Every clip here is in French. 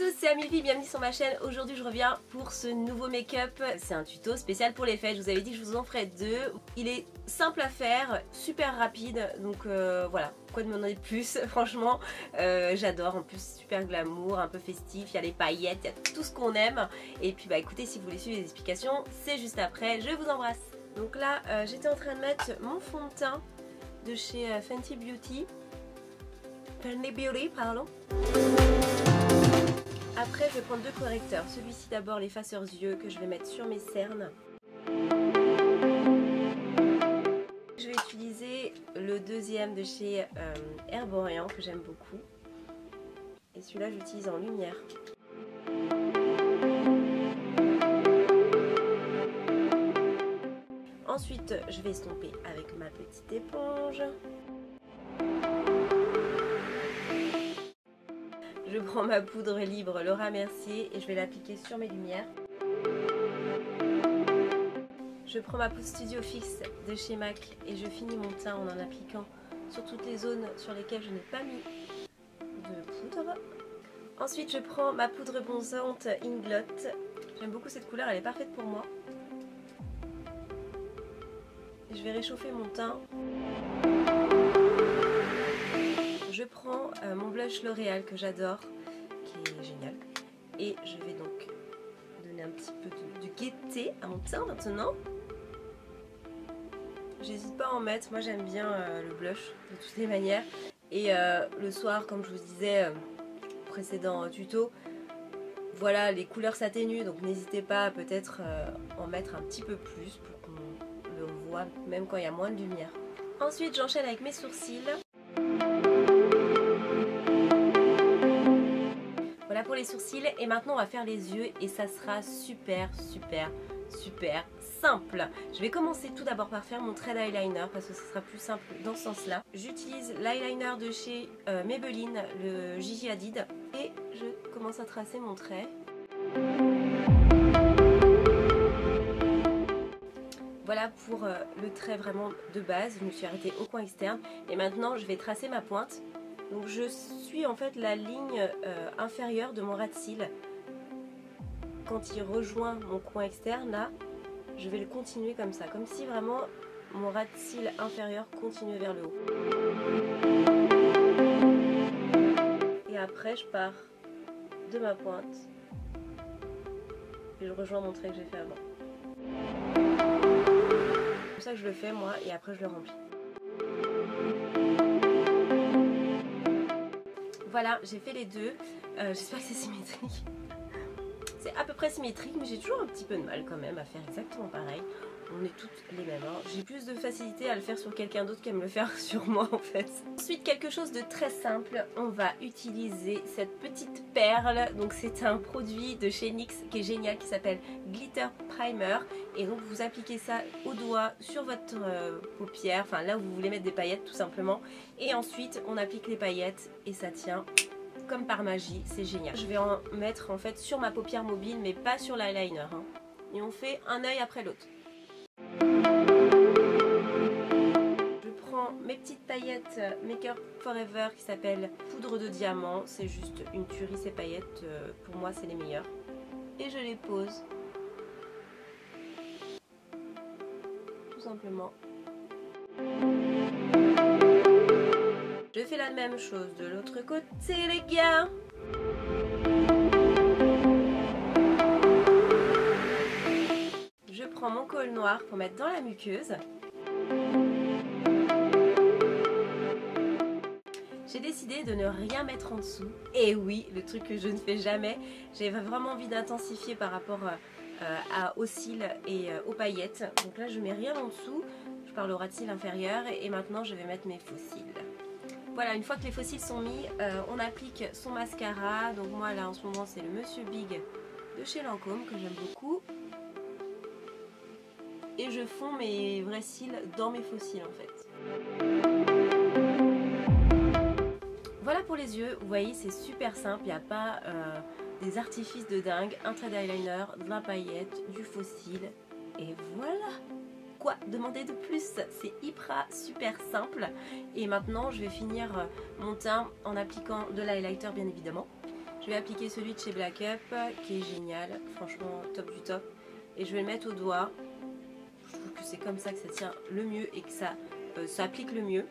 tous, c'est Amélie, bienvenue sur ma chaîne. Aujourd'hui je reviens pour ce nouveau make-up. C'est un tuto spécial pour les fêtes, je vous avais dit que je vous en ferai deux. Il est simple à faire, super rapide, donc voilà, quoi demander de plus, franchement. J'adore, en plus super glamour, un peu festif, il y a les paillettes, il y a tout ce qu'on aime. Et puis bah écoutez, si vous voulez suivre les explications, c'est juste après, je vous embrasse. Donc là, j'étais en train de mettre mon fond de teint de chez Fenty Beauty. Pardon. Après je vais prendre deux correcteurs, celui-ci d'abord l'effaceur yeux que je vais mettre sur mes cernes. Je vais utiliser le deuxième de chez Herborian que j'aime beaucoup. Et celui-là j'utilise en lumière. Ensuite je vais estomper avec ma petite éponge. Je prends ma poudre libre Laura Mercier et je vais l'appliquer sur mes lumières. Je prends ma poudre Studio Fix de chez MAC et je finis mon teint en appliquant sur toutes les zones sur lesquelles je n'ai pas mis de poudre. Ensuite je prends ma poudre bronzante Inglot. J'aime beaucoup cette couleur, elle est parfaite pour moi. Je vais réchauffer mon teint. Je prends mon blush L'Oréal que j'adore, qui est génial. Et je vais donc donner un petit peu de gaieté à mon teint maintenant. J'hésite pas à en mettre, moi j'aime bien le blush de toutes les manières. Et le soir, comme je vous disais au précédent tuto, voilà, les couleurs s'atténuent, donc n'hésitez pas à peut-être en mettre un petit peu plus pour qu'on le voit même quand il y a moins de lumière. Ensuite j'enchaîne avec mes sourcils. Voilà pour les sourcils et maintenant on va faire les yeux et ça sera super simple. Je vais commencer tout d'abord par faire mon trait d'eyeliner parce que ce sera plus simple dans ce sens là. J'utilise l'eyeliner de chez Maybelline, le Gigi Hadid, et je commence à tracer mon trait. Voilà pour le trait vraiment de base, je me suis arrêtée au coin externe et maintenant je vais tracer ma pointe. Donc je suis en fait la ligne inférieure de mon ras de cils. Quand il rejoint mon coin externe là, je vais le continuer comme ça, comme si vraiment mon ras de cils inférieur continuait vers le haut. Et après je pars de ma pointe et je rejoins mon trait que j'ai fait avant. C'est comme ça que je le fais moi et après je le remplis. Voilà, j'ai fait les deux, j'espère que c'est symétrique. C'est à peu près symétrique, mais j'ai toujours un petit peu de mal quand même à faire exactement pareil. On est toutes les mêmes, hein. J'ai plus de facilité à le faire sur quelqu'un d'autre qu'à me le faire sur moi en fait. Ensuite, quelque chose de très simple, on va utiliser cette petite perle. Donc c'est un produit de chez NYX qui est génial, qui s'appelle Glitter Primer. Et donc vous appliquez ça au doigt sur votre paupière, enfin là où vous voulez mettre des paillettes tout simplement. Et ensuite on applique les paillettes et ça tient comme par magie, c'est génial. Je vais en mettre en fait sur ma paupière mobile mais pas sur l'eyeliner, hein. Et on fait un œil après l'autre. Je prends mes petites paillettes Make-up Forever qui s'appelle poudre de diamant. C'est juste une tuerie ces paillettes, pour moi c'est les meilleures. Et je les pose tout simplement. Je fais la même chose de l'autre côté les gars. Je prends mon col noir pour mettre dans la muqueuse. J'ai décidé de ne rien mettre en dessous. Et oui, le truc que je ne fais jamais. J'ai vraiment envie d'intensifier par rapport aux cils et aux paillettes. Donc là je mets rien en dessous. Je parle au ras de cils inférieur et maintenant je vais mettre mes faux cils. Voilà, une fois que les faux cils sont mis, on applique son mascara. Donc moi là en ce moment c'est le Monsieur Big de chez Lancôme que j'aime beaucoup. Et je fonds mes vrais cils dans mes faux cils en fait. Voilà pour les yeux, vous voyez c'est super simple, il n'y a pas des artifices de dingue. Un trait d'eyeliner, de la paillette, du faux cil et voilà. Quoi demander de plus? C'est hyper super simple. Et maintenant je vais finir mon teint en appliquant de l'highlighter bien évidemment. Je Je vais appliquer celui de chez Black Up qui est génial, franchement top du top. Et je vais le mettre au doigt. Je trouve que c'est comme ça que ça tient le mieux et que ça s'applique le mieux.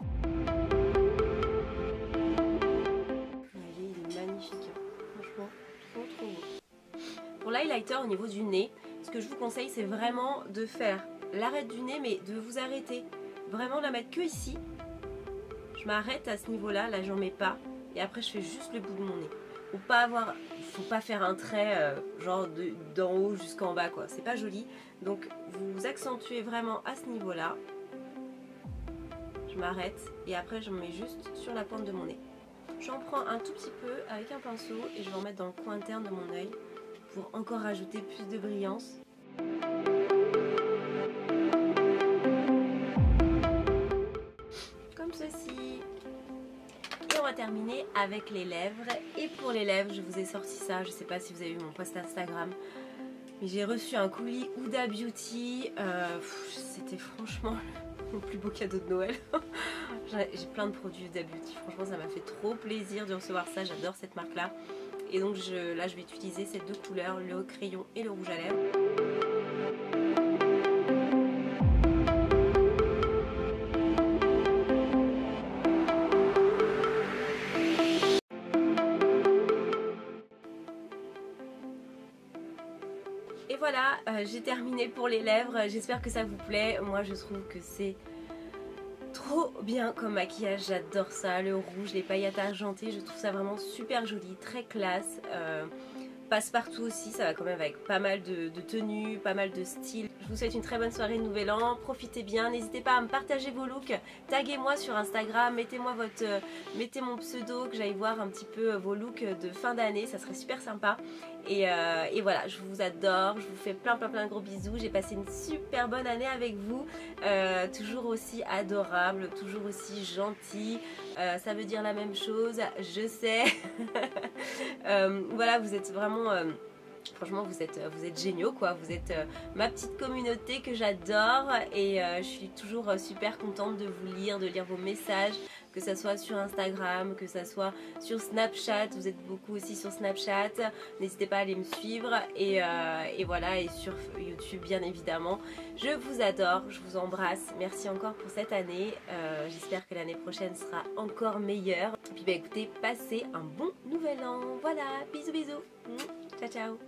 Il est magnifique, franchement trop beau. Pour l'highlighter au niveau du nez, ce que je vous conseille c'est vraiment de faire l'arête du nez mais de vous arrêter. Vraiment la mettre que ici. Je m'arrête à ce niveau là, là j'en mets pas. Et après je fais juste le bout de mon nez. Faut pas faire un trait genre d'en haut jusqu'en bas quoi, c'est pas joli. Donc vous accentuez vraiment à ce niveau là. Je m'arrête et après je me mets juste sur la pointe de mon nez. J'en prends un tout petit peu avec un pinceau et je vais en mettre dans le coin interne de mon œil pour encore rajouter plus de brillance. Comme ceci. Et on va terminer avec les lèvres. Et pour les lèvres, je vous ai sorti ça. Je sais pas si vous avez vu mon post Instagram, mais j'ai reçu un colis Huda Beauty. C'était franchement le plus beau cadeau de Noël. J'ai plein de produits Huda Beauty. Franchement, ça m'a fait trop plaisir de recevoir ça. J'adore cette marque-là. Et donc là, je vais utiliser ces deux couleurs, le crayon et le rouge à lèvres. Et voilà, j'ai terminé pour les lèvres. J'espère que ça vous plaît. Moi, je trouve que c'est trop bien comme maquillage. J'adore ça. Le rouge, les paillettes argentées, je trouve ça vraiment super joli, très classe. Passe-partout aussi, ça va quand même avec pas mal de tenues, pas mal de styles. Je vous souhaite une très bonne soirée de Nouvel An, profitez bien, n'hésitez pas à me partager vos looks, taguez-moi sur Instagram, mettez mon pseudo, que j'aille voir un petit peu vos looks de fin d'année, ça serait super sympa. Et voilà, je vous adore, je vous fais plein de gros bisous, j'ai passé une super bonne année avec vous, toujours aussi adorable, toujours aussi gentil, ça veut dire la même chose, je sais. Voilà, vous êtes vraiment franchement vous êtes géniaux quoi, vous êtes ma petite communauté que j'adore et je suis toujours super contente de vous lire, de lire vos messages, que ça soit sur Instagram, que ça soit sur Snapchat, vous êtes beaucoup aussi sur Snapchat, n'hésitez pas à aller me suivre et voilà, et sur YouTube bien évidemment. Je vous adore, je vous embrasse, merci encore pour cette année, j'espère que l'année prochaine sera encore meilleure. Et puis bah écoutez, passez un bon nouvel an, voilà, bisous bisous, ciao ciao.